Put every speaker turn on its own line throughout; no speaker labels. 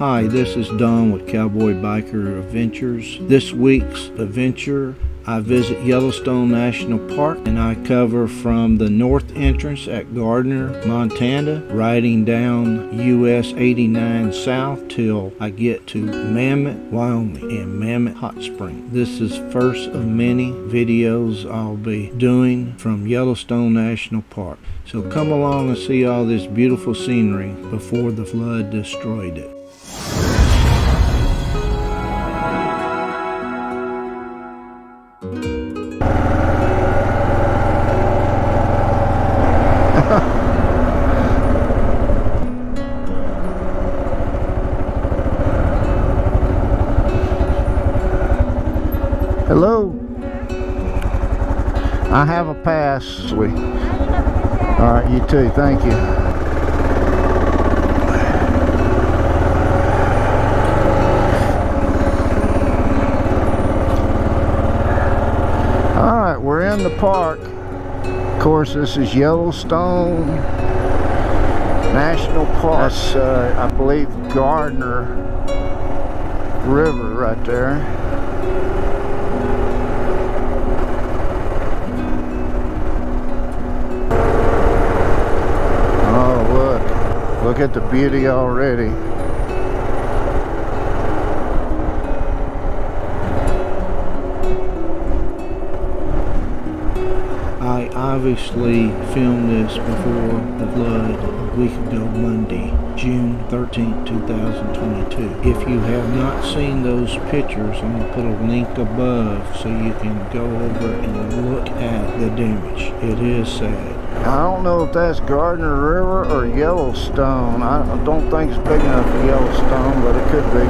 Hi, this is Don with Cowboy Biker Adventures. This week's adventure, I visit Yellowstone National Park and I cover from the north entrance at Gardiner, Montana, riding down US 89 south till I get to Mammoth, Wyoming and Mammoth Hot Spring. This is first of many videos I'll be doing from Yellowstone National Park. So come along and see all this beautiful scenery before the flood destroyed it. Hello. I have a pass, sweet. All right, you too. Thank you. All right, we're in the park. Of course, this is Yellowstone National Park. That's, I believe, Gardiner River right there. Look at the beauty already. I obviously filmed this before the flood a week ago Monday, June 13, 2022. If you have not seen those pictures, I'm going to put a link above so you can go over and look at the damage. It is sad. I don't know if that's Gardiner River or Yellowstone. I don't think it's big enough for Yellowstone, but it could be.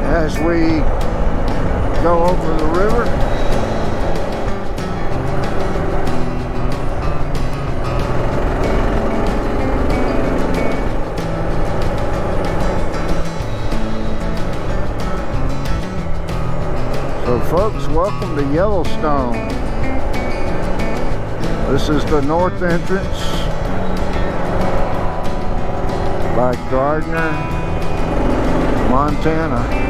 As we go over the river, so folks, welcome to Yellowstone. This is the north entrance by Gardiner, Montana.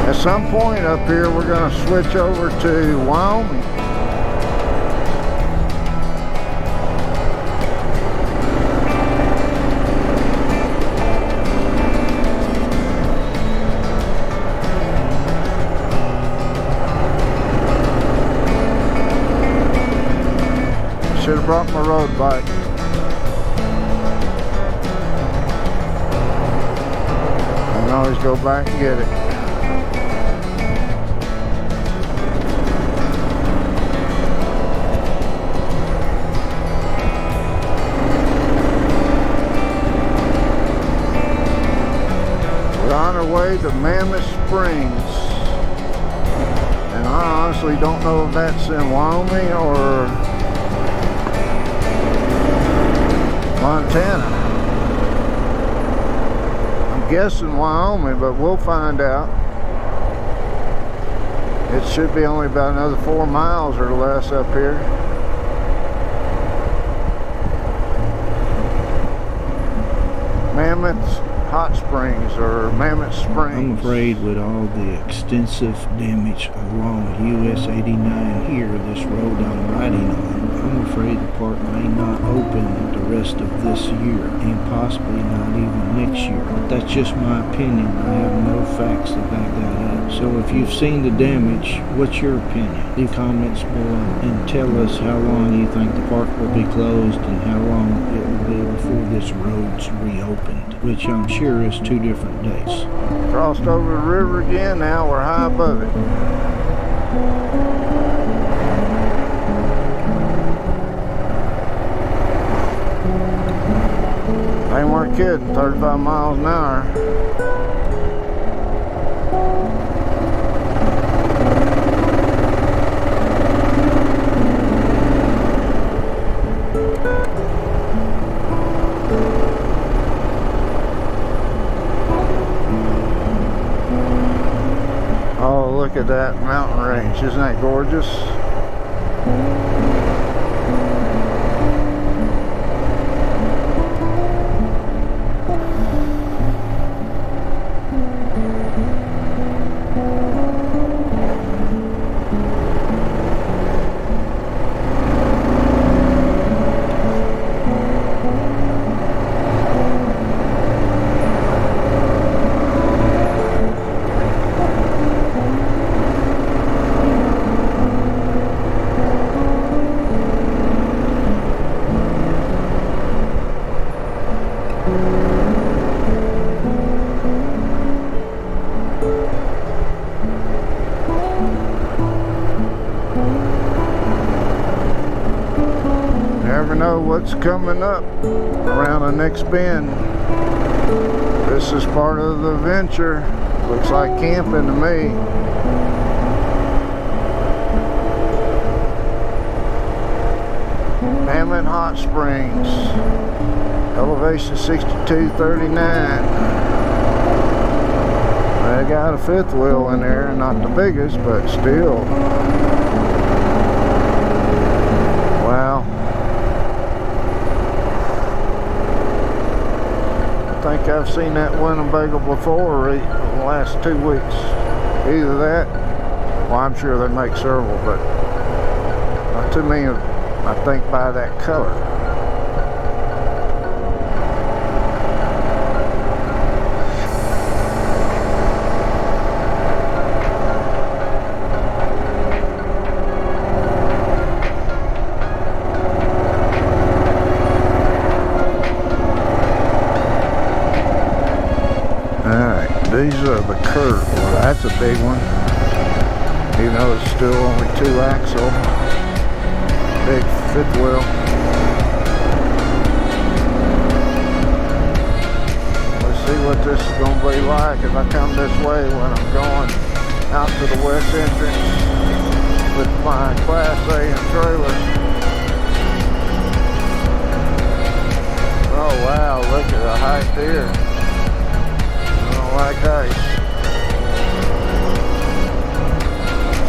At some point up here, we're going to switch over to Wyoming. Should have brought my road bike. I can always go back and get it. On our way to Mammoth Springs, and I honestly don't know if that's in Wyoming or Montana. I'm guessing Wyoming, but we'll find out. It should be only about another 4 miles or less up here. Mammoth Hot Springs or Mammoth Springs. I'm afraid with all the extensive damage along US 89 here, this road I'm riding on, I'm afraid the park may not open the rest of this year and possibly not even next year. But that's just my opinion. I have no facts to back that up. So if you've seen the damage, what's your opinion? Leave comments below and tell us how long you think the park will be closed and how long it will be before this road's reopened, which I'm sure is 2 different days. Crossed over the river again, now we're high above it. They weren't kidding, 35 miles an hour. at that mountain range. Isn't that gorgeous? Never know what's coming up around the next bend. This is part of the adventure. Looks like camping to me. Mammoth Hot Springs, elevation 6239. They got a fifth wheel in there, not the biggest, but still. Wow. I think I've seen that Winnebago before in the last 2 weeks. Either that, well, I'm sure they make several, but not too many, I think, by that color. These are the curve. Well, that's a big one. Even though it's still only 2 axle. Big fifth wheel. Let's see what this is going to be like if I come this way when I'm going out to the west entrance with my Class A and trailer. Oh wow, look at the height there. Like ice,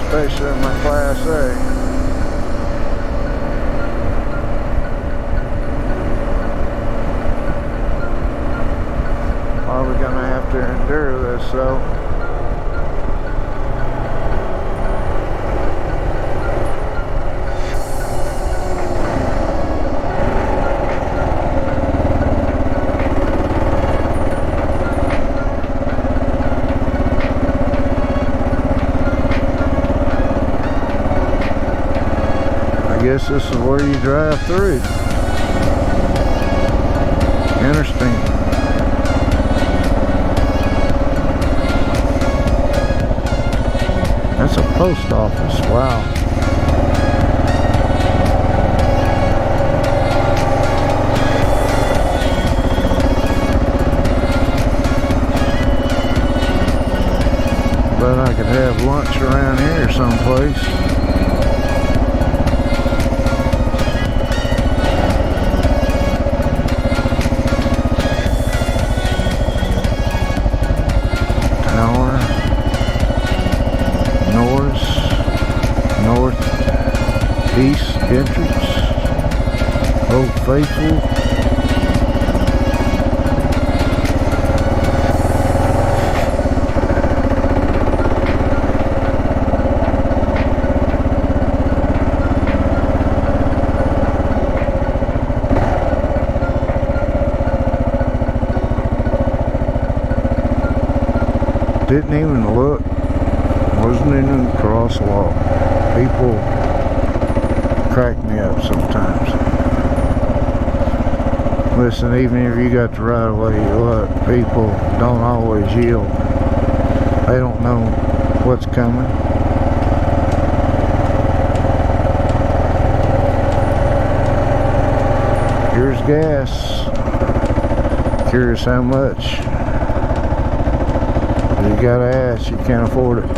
especially in my Class A. Probably gonna have to endure this though. I guess this is where you drive through. Interesting. That's a post office. Wow. But I could have lunch around here someplace. East entrance, Old Faithful. Didn't even look, wasn't even a crosswalk. People crack me up sometimes. Listen, even if you got the right of way, look, people don't always yield. They don't know what's coming. Here's gas. Curious how much. You gotta ask, you can't afford it.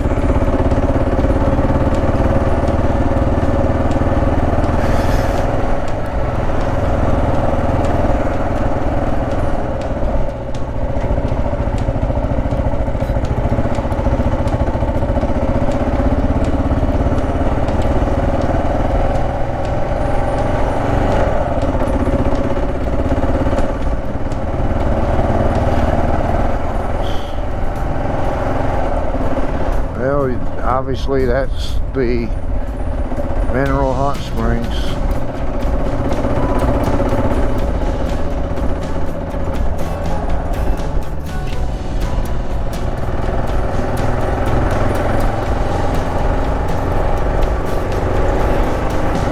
Obviously that's the mineral hot springs.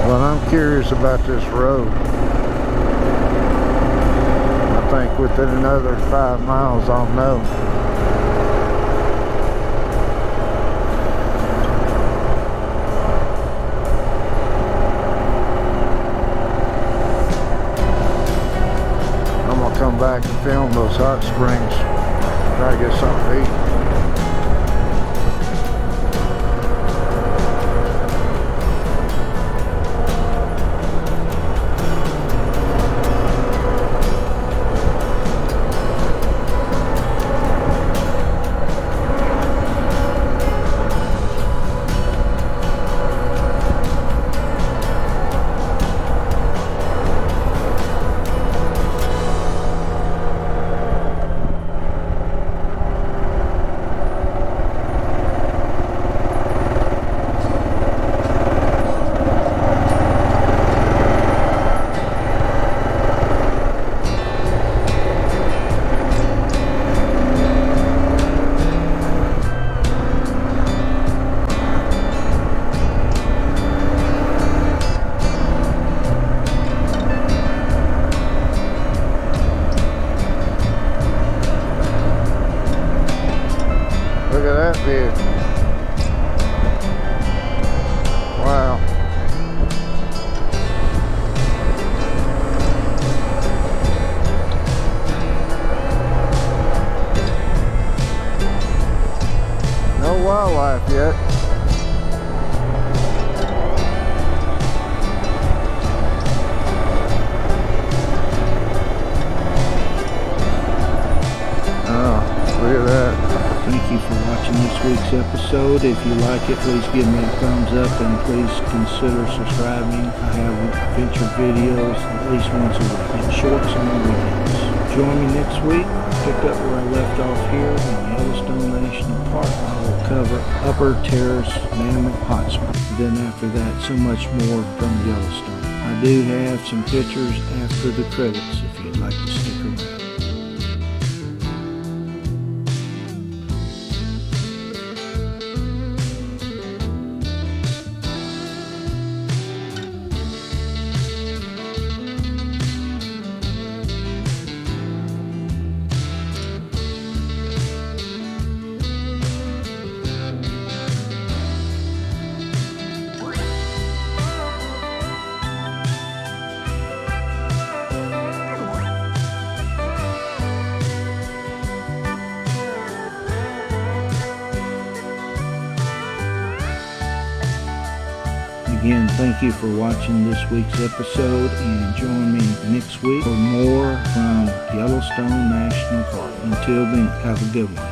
Well, I'm curious about this road. I think within another 5 miles I'll know. I'm gonna come back and film those hot springs. Try to get something to eat. Look at that view. Wow. No wildlife yet. Oh, look at that. Thank you for watching this week's episode. If you like it, please give me a thumbs up and please consider subscribing. I have adventure videos at least once a week and shorts on the weekends. Join me next week. I'll pick up where I left off here in Yellowstone National Park. I will cover Upper Terrace Mammoth Hot Springs. Then after that, so much more from Yellowstone. I do have some pictures after the credits if you'd like to stick around. Again, thank you for watching this week's episode and join me next week for more from Yellowstone National Park. Until then, have a good one.